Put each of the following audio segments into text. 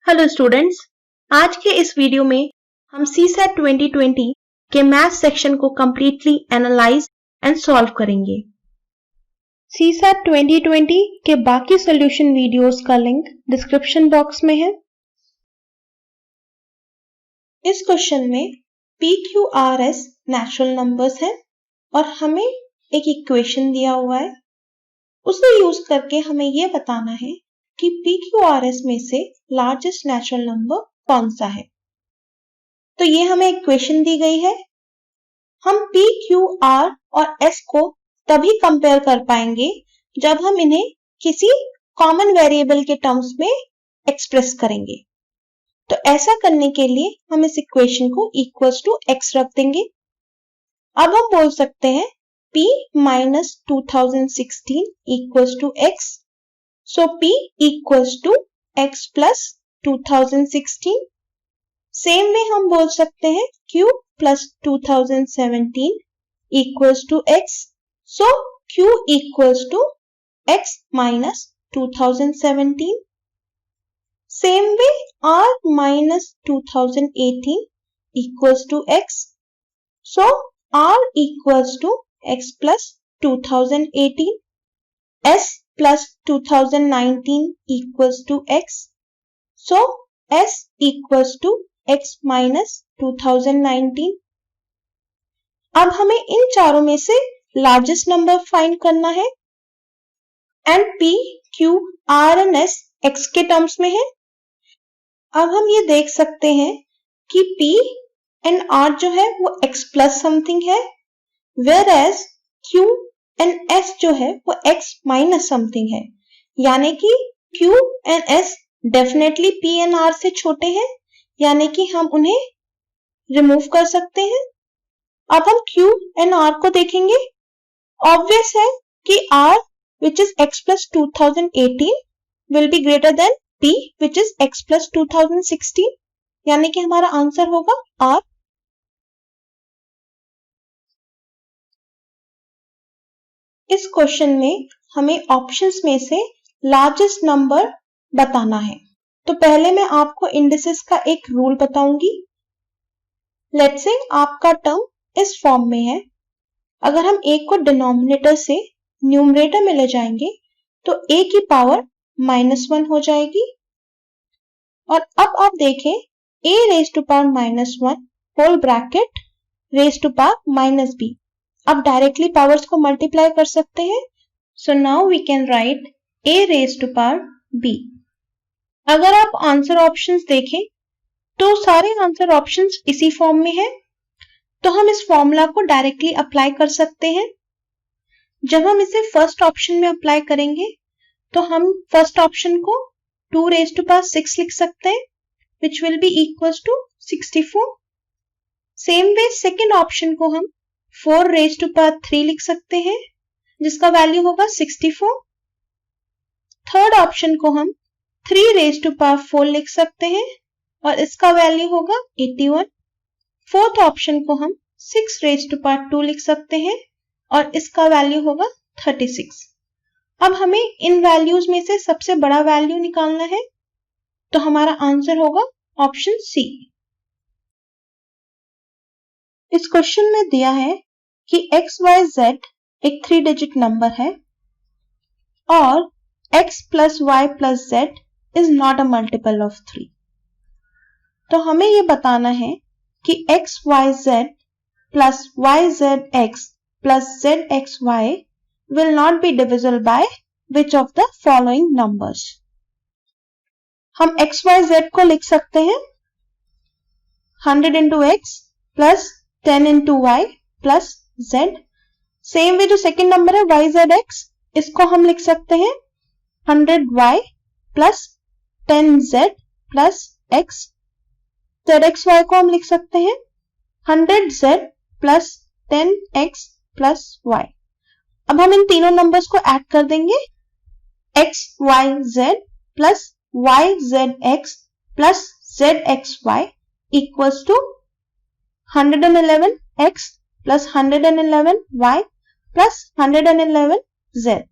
Hello students, आज के इस वीडियो में हम सीसैट 2020 के मैथ सेक्शन को कंप्लीटली एनालाइज एंड सॉल्व करेंगे। सीसैट 2020 के बाकी सॉल्यूशन वीडियोस का लिंक डिस्क्रिप्शन बॉक्स में है। इस क्वेश्चन में PQRS नेचुरल नंबर्स हैं और हमें एक इक्वेशन दिया हुआ है। उसे यूज करके हमें यह बताना है कि PQRS में से लार्जेस्ट नेचुरल नंबर कौन सा है। तो ये हमें इक्वेशन दी गई है। हम P, Q, R और S को तभी कंपेयर कर पाएंगे जब हम इन्हें किसी कॉमन वेरिएबल के टर्म्स में एक्सप्रेस करेंगे। तो ऐसा करने के लिए हम इस इक्वेशन को इक्वल्स टू x रख देंगे। अब हम बोल सकते हैं P minus 2016 equals to x। So P equals to x plus 2016. Same way हम बोल सकते हैं Q plus 2017 equals to x. So Q equals to x minus 2017. Same way R minus 2018 equals to x. So R equals to x plus 2018. S plus 2019 equals to x. So S equals to x minus 2019. अब हमें इन चारों में से largest number find करना है and P, Q, R and S x के terms में है। अब हम ये देख सकते हैं कि P एंड R जो है वो x प्लस समथिंग है, whereas Q एंड S जो है वो x माइनस समथिंग है, यानी कि Q and S definitely P and R से छोटे हैं, यानी कि हम उन्हें रिमूव कर सकते हैं। अब हम Q एंड R को देखेंगे। ऑब्वियस है कि R which is x plus 2018 will be greater than P which is x plus 2016, यानी कि हमारा आंसर होगा R। इस क्वेश्चन में हमें ऑप्शंस में से लार्जेस्ट नंबर बताना है। तो पहले मैं आपको इंडिसेस का एक रूल बताऊंगी। लेट्स से आपका टर्म इस फॉर्म में है। अगर हम a को डिनोमिनेटर से न्यूमरेटर में ले जाएंगे तो a की पावर -1 हो जाएगी। और अब आप देखें a raise to power -1 whole bracket raise to power -b। अब डायरेक्टली पावर्स को मल्टीप्लाई कर सकते हैं। So now we can write a raise to power b। अगर आप आंसर ऑप्शंस देखें तो सारे आंसर ऑप्शंस इसी फॉर्म में है, तो हम इस फॉर्मूला को डायरेक्टली अप्लाई कर सकते हैं। जब हम इसे फर्स्ट ऑप्शन में अप्लाई करेंगे तो हम फर्स्ट ऑप्शन को 2 रेज टू पावर 6 लिख सकते हैं, which will be equals to 64। Same way second option को हम 4 रेज टू पावर 3 लिख सकते हैं, जिसका वैल्यू होगा 64। थर्ड ऑप्शन को हम 3 रेज टू पावर 4 लिख सकते हैं और इसका वैल्यू होगा 81। फोर्थ ऑप्शन को हम 6 रेज टू पावर 2 लिख सकते हैं और इसका वैल्यू होगा 36। अब हमें इन वैल्यूज में से सबसे बड़ा वैल्यू निकालना है, तो हमारा आंसर होगा ऑप्शन सी। इस क्वेश्चन में दिया है कि XYZ एक 3 डिजिट नंबर है और X plus Y plus Z is not a multiple of 3। तो हमें ये बताना है कि XYZ plus YZX plus ZXY will not be divisible by which of the following numbers। हम XYZ को लिख सकते हैं 100 into X plus 10 into Y plus Z। Same way जो सेकेंड नंबर है YZX, इसको हम लिख सकते हैं 100Y plus 10Z plus X। ZXY को हम लिख सकते हैं 100Z plus 10X plus Y। अब हम इन तीनों नंबर्स को ऐड कर देंगे। XYZ plus YZX plus ZXY equals to 111X plus 111Y plus 111Z।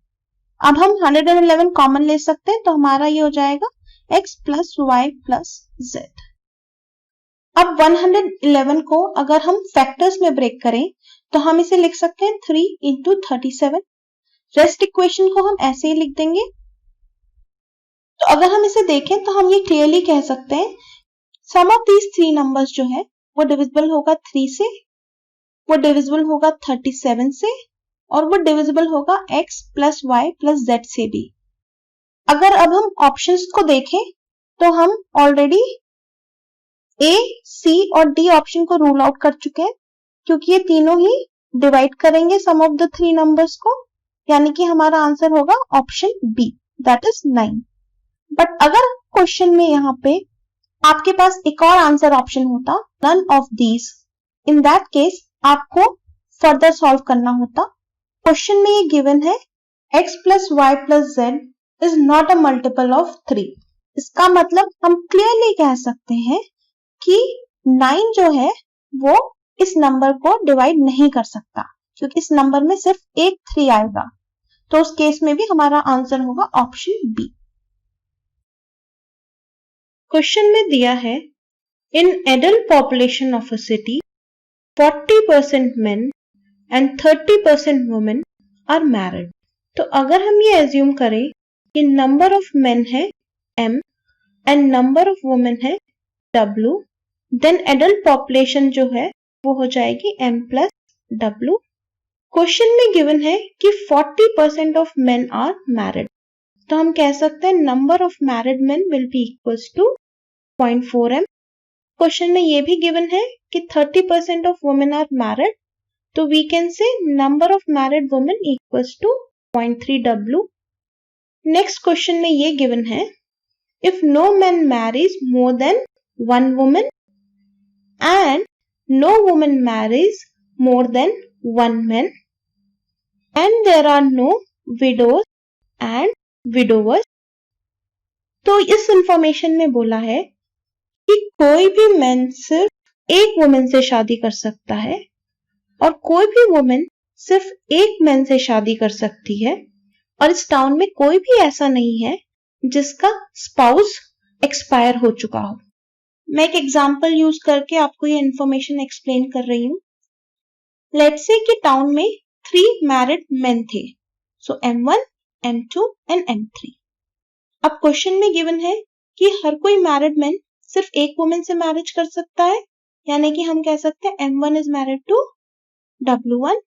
अब हम 111 कॉमन ले सकते हैं, तो हमारा ये हो जाएगा x plus Y plus z। अब 111 को अगर हम फैक्टर्स में ब्रेक करें तो हम इसे लिख सकते हैं 3 इंटू 37। रेस्ट इक्वेशन को हम ऐसे ही लिख देंगे। तो अगर हम इसे देखें तो हम ये क्लियरली कह सकते हैं सम ऑफ दीज थ्री नंबर्स जो है वो डिविजिबल होगा 3 से, वो डिविजिबल होगा 37 से, और वो डिविजिबल होगा x plus Y plus z से भी। अगर अब हम ऑप्शंस को देखें तो हम ऑलरेडी ए, सी और डी ऑप्शन को रूल आउट कर चुके हैं, क्योंकि ये तीनों ही डिवाइड करेंगे sum of the three numbers को, यानी कि हमारा आंसर होगा option B, that is 9। But अगर क्वेश्चन में यहाँ पे आपके पास एक और आंसर ऑप्शन होता, none of these, in that case आपको फर्दर सॉल्व करना होता। क्वेश्चन में ये गिवन है x plus Y plus Z is not a multiple of 3। इसका मतलब हम क्लियरली कह सकते हैं कि 9 जो है वो इस नंबर को डिवाइड नहीं कर सकता, क्योंकि इस नंबर में सिर्फ एक 3 आएगा। तो उस केस में भी हमारा आंसर होगा ऑप्शन बी। क्वेश्चन में दिया है in adult population of a city 40% men and 30% women are married। तो अगर हम ये एज्यूम करें कि नंबर ऑफ मेन है m and number of women है w, देन एडल्ट पॉपुलेशन जो है वो हो जाएगी m प्लस w। क्वेश्चन में गिवन है कि 40% ऑफ मेन आर मैरिड, तो हम कह सकते हैं number of married men will be equals to 0.4m। Question में ये भी गिवन है कि 30% ऑफ वुमेन आर मैरिड, तो we can say number of married women equals to 0.3w। Next question में ये गिवन है if no man marries more than one women and no woman marries more than one man and there are no widows and widowers। तो इस information में बोला है कि कोई भी मैन सिर्फ एक वुमेन से शादी कर सकता है और कोई भी वुमेन सिर्फ एक मैन से शादी कर सकती है, और इस टाउन में कोई भी ऐसा नहीं है जिसका स्पाउस एक्सपायर हो चुका हो। मैं एक एग्जाम्पल यूज करके आपको ये इंफॉर्मेशन एक्सप्लेन कर रही हूँ। लेट्स से कि टाउन में 3 मैरिड मेन थे, सो M1, M2 एंड M3। अब क्वेश्चन में गिवन है कि हर कोई मैरिड मैन सिर्फ एक वुमेन से मैरिज कर सकता है, यानी कि हम कह सकते हैं M1 is married to W1,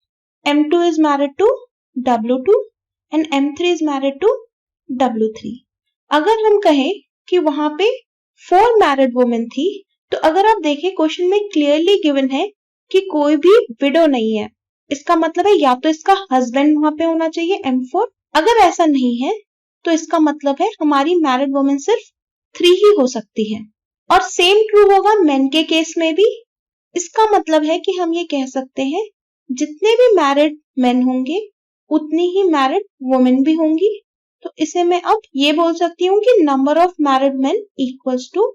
M2 is married to W2 and M3 is married to W3। अगर हम कहें कि वहां पे 4 मैरिड वुमेन थी, तो अगर आप देखें क्वेश्चन में क्लियरली गिवन है कि कोई भी विडो नहीं है, इसका मतलब है या तो इसका हस्बैंड वहां पे होना चाहिए M4, अगर ऐसा नहीं है तो इसका मतलब है हमारी मैरिड वुमेन सिर्फ 3 ही हो सकती है। और सेम ट्रू होगा मेन के केस में भी। इसका मतलब है कि हम ये कह सकते हैं जितने भी मैरिड मेन होंगे उतनी ही मैरिड वुमेन भी होंगी। तो इसे मैं अब ये बोल सकती हूँ कि number of married men equals to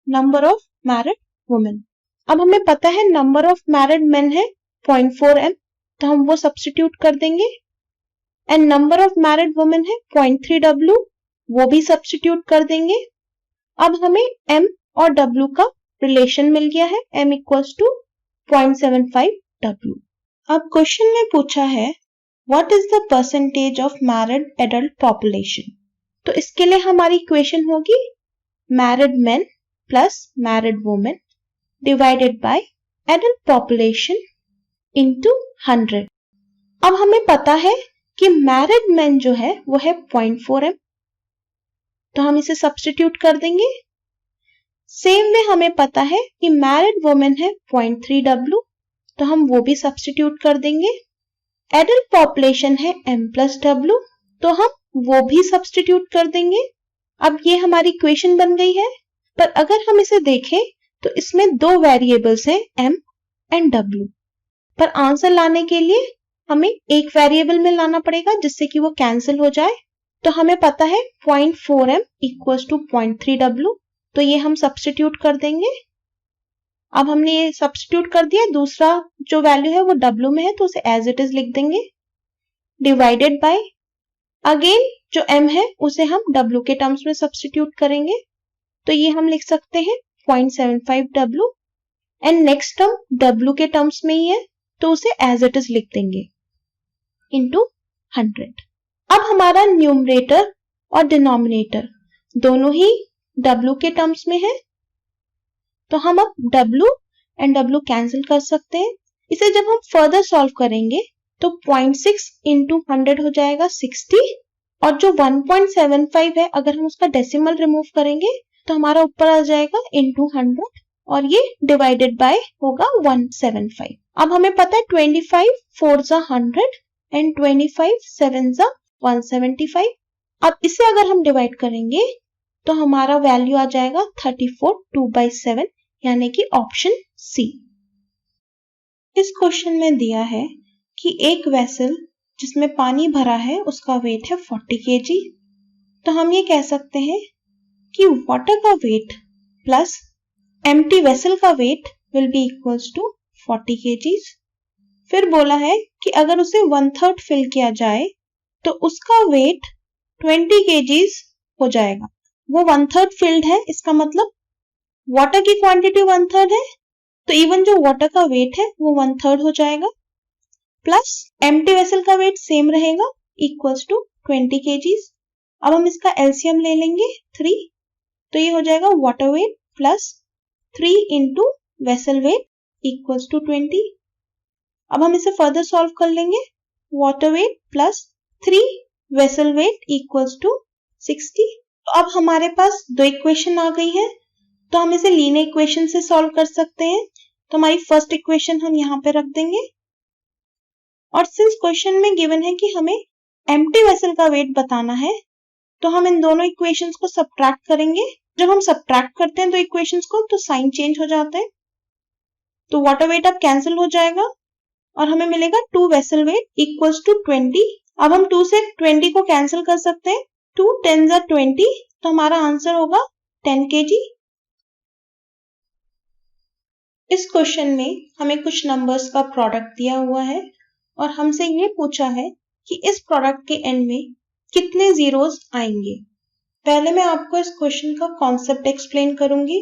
number of married women. अब हमें पता है नंबर ऑफ मैरिड मेन है 0.4m, तो हम वो सब्स्टिट्यूट कर देंगे, and number of married women है 0.3w, वो भी सब्स्टिट्यूट कर देंगे। अब हमें m और w का रिलेशन मिल गया है, m इक्वल्स टू 0.75w। अब क्वेश्चन में पूछा है What is the percentage of married adult population? तो इसके लिए हमारी इक्वेशन होगी married men plus married women divided by adult population into 100। अब हमें पता है कि married men जो है वो है 0.4m, तो हम इसे सब्स्टिट्यूट कर देंगे। सेम में हमें पता है कि मैरिड वुमेन है 0.3w, तो हम वो भी सब्स्टिट्यूट कर देंगे। एडल्ट पॉपुलेशन है m प्लस w, तो हम वो भी सब्स्टिट्यूट कर देंगे। अब ये हमारी इक्वेशन बन गई है, पर अगर हम इसे देखें तो इसमें 2 वेरिएबल्स हैं m एंड w, पर आंसर लाने के लिए हमें एक वेरिएबल में लाना पड़ेगा जिससे कि वो कैंसिल हो जाए। तो हमें पता है 0.4m इक्वल्स टू 0.3w, तो ये हम सब्स्टिट्यूट कर देंगे। अब हमने ये सब्स्टिट्यूट कर दिया, दूसरा जो वैल्यू है वो w में है तो उसे एज इट इज लिख देंगे, डिवाइडेड बाय अगेन जो m है उसे हम w के टर्म्स में सब्स्टिट्यूट करेंगे, तो ये हम लिख सकते हैं 0.75W and next term W के टर्म्स में ही है तो उसे एज इट इज लिख देंगे इंटू 100। अब हमारा न्यूमरेटर और डिनोमिनेटर दोनों ही W के टर्म्स में है तो हम अब W एंड W कैंसिल कर सकते हैं। इसे जब हम फर्दर सॉल्व करेंगे तो 0.6 इंटू 100 हो जाएगा 60 और जो 1.75 है अगर हम उसका डेसिमल रिमूव करेंगे तो हमारा ऊपर आ जाएगा इंटू 100 और ये डिवाइडेड बाय होगा 175। अब हमें पता है 25 4 जा 100 एंड 25 7 जा 175। अब इसे अगर हम डिवाइड करेंगे तो हमारा वैल्यू आ जाएगा 34 2/7 यानी कि ऑप्शन सी। इस क्वेश्चन में दिया है कि एक वेसल जिसमें पानी भरा है उसका वेट है 40 kg। तो हम ये कह सकते हैं कि वाटर का वेट प्लस एम्प्टी वेसल का weight will be equals to 40 kg। फिर बोला है कि अगर उसे 1/3 फिल किया जाए तो उसका वेट 20 kg हो जाएगा। वो 1/3 फिल्ड है, इसका मतलब वाटर की क्वांटिटी 1/3 है तो इवन जो वाटर का वेट है वो 1/3 हो जाएगा प्लस एम्प्टी वेसल का वेट सेम रहेगा इक्वल्स टू 20 kg। अब हम इसका एलसीएम ले लेंगे 3 तो ये हो जाएगा water weight plus 3 into vessel weight equals to 20। अब हम इसे फर्दर सॉल्व कर लेंगे water weight plus 3 vessel weight equals to 60। तो अब हमारे पास दो इक्वेशन आ गई है तो हम इसे लीनियर इक्वेशन से सॉल्व कर सकते हैं। तो हमारी फर्स्ट इक्वेशन हम यहाँ पे रख देंगे और सिंस क्वेश्चन में गिवन है कि हमें एम्प्टी वेसल का वेट बताना है तो हम इन दोनों इक्वेशंस को सब्ट्रैक्ट करेंगे। जब हम सब्ट्रैक्ट करते हैं तो इक्वेशंस को तो साइन चेंज हो जाता है तो वाटर वेट अब कैंसिल हो जाएगा और हमें मिलेगा 2 वेसल वेट इक्वल्स टू 20। अब हम 2 से 20 को कैंसिल कर सकते हैं 2 10 जा 20 तो हमारा आंसर होगा 10 kg। इस क्वेश्चन में हमें कुछ नंबर्स का प्रोडक्ट दिया हुआ है और हमसे ये पूछा है कि इस प्रोडक्ट के एंड में कितने जीरोस आएंगे। पहले मैं आपको इस क्वेश्चन का कॉन्सेप्ट एक्सप्लेन करूंगी।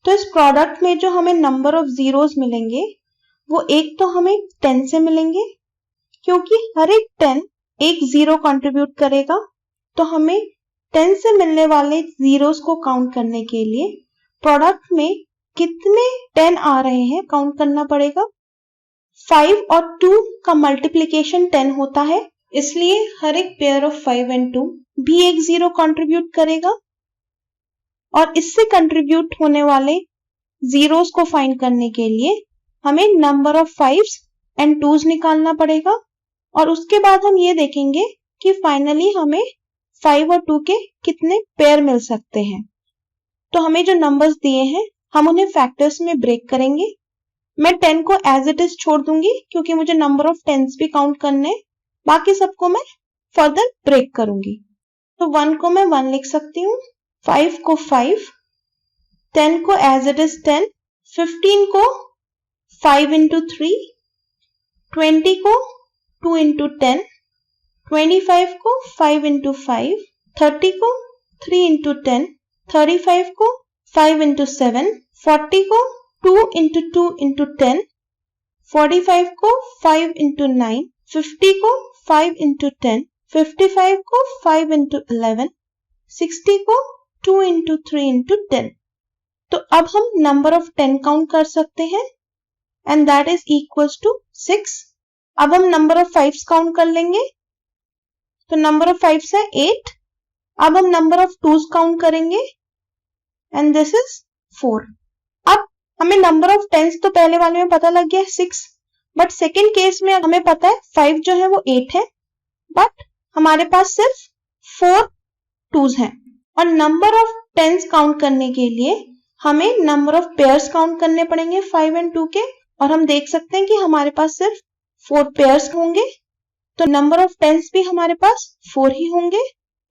तो इस प्रोडक्ट में जो हमें नंबर ऑफ जीरोस मिलेंगे वो एक तो हमें 10 से मिलेंगे क्योंकि हर एक 10 एक जीरो कंट्रीब्यूट करेगा तो हमें 10 से मिलने वाले जीरोस को काउंट करने के लिए प्रोडक्ट में कितने 10 आ रहे हैं काउंट करना पड़ेगा। 5 और 2 का मल्टीप्लिकेशन 10 होता है इसलिए हर एक पेयर ऑफ 5 एंड 2 भी एक जीरो कंट्रीब्यूट करेगा और इससे कंट्रीब्यूट होने वाले जीरोस को फाइंड करने के लिए हमें number of 5s and 2s निकालना पड़ेगा और उसके बाद हम ये देखेंगे कि फाइनली हमें 5 और 2 के कितने पेयर मिल सकते हैं। तो हमें जो नंबर्स दिए हैं हम उन्हें फैक्टर्स में ब्रेक करेंगे। मैं 10 को एज इट इज छोड़ दूंगी क्योंकि मुझे नंबर ऑफ 10s भी काउंट करने हैं, बाकी सबको मैं फर्दर ब्रेक करूंगी। तो 1 को मैं 1 लिख सकती हूँ, 5 को 5, 10 को एज इट इज 10, 15 को 5 इंटू 3, 20 को 2 इंटू 10, 25 को 5 इंटू 5, 30 को 3 इंटू 10, 35 को 5 इंटू 7, 40 को 2 इंटू 2 इंटू 10, 45 को 5 इंटू 9, 50 को 5 इंटू 10, 55 को 5 इंटू 11, 60 को 2 इंटू 3 इंटू 10। तो अब हम नंबर ऑफ 10 काउंट कर सकते हैं and that is equals to 6। अब हम नंबर ऑफ 5 काउंट कर लेंगे तो नंबर ऑफ 5 है 8। अब हम नंबर ऑफ 2s काउंट करेंगे एंड दिस इज 4। अब हमें नंबर ऑफ 10s तो पहले वाले में पता लग गया है 6, बट सेकेंड केस में हमें पता है 5 जो है वो 8 है बट हमारे पास सिर्फ 4 2s हैं और नंबर ऑफ 10s काउंट करने के लिए हमें नंबर ऑफ पेयर्स काउंट करने पड़ेंगे 5 एंड 2 के और हम देख सकते हैं कि हमारे पास सिर्फ 4 पेयर्स होंगे तो नंबर ऑफ 10s भी हमारे पास 4 ही होंगे।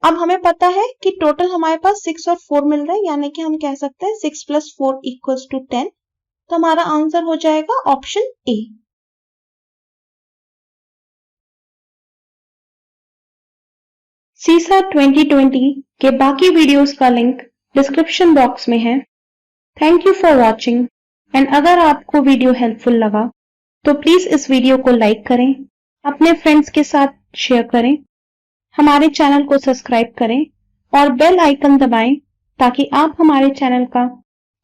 अब हमें पता है कि टोटल हमारे पास 6 और 4 मिल रहा है यानी कि हम कह सकते हैं 6 + 4 = 10। तो हमारा आंसर हो जाएगा ऑप्शन ए। सीसा 2020 के बाकी वीडियोस का लिंक डिस्क्रिप्शन बॉक्स में है। Thank you for watching and अगर आपको वीडियो हेल्पफुल लगा तो प्लीज इस वीडियो को लाइक करें, अपने फ्रेंड्स के साथ शेयर करें, हमारे चैनल को सब्सक्राइब करें और बेल आइकन दबाएं ताकि आप हमारे चैनल का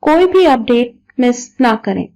कोई भी अपडेट मिस ना करें।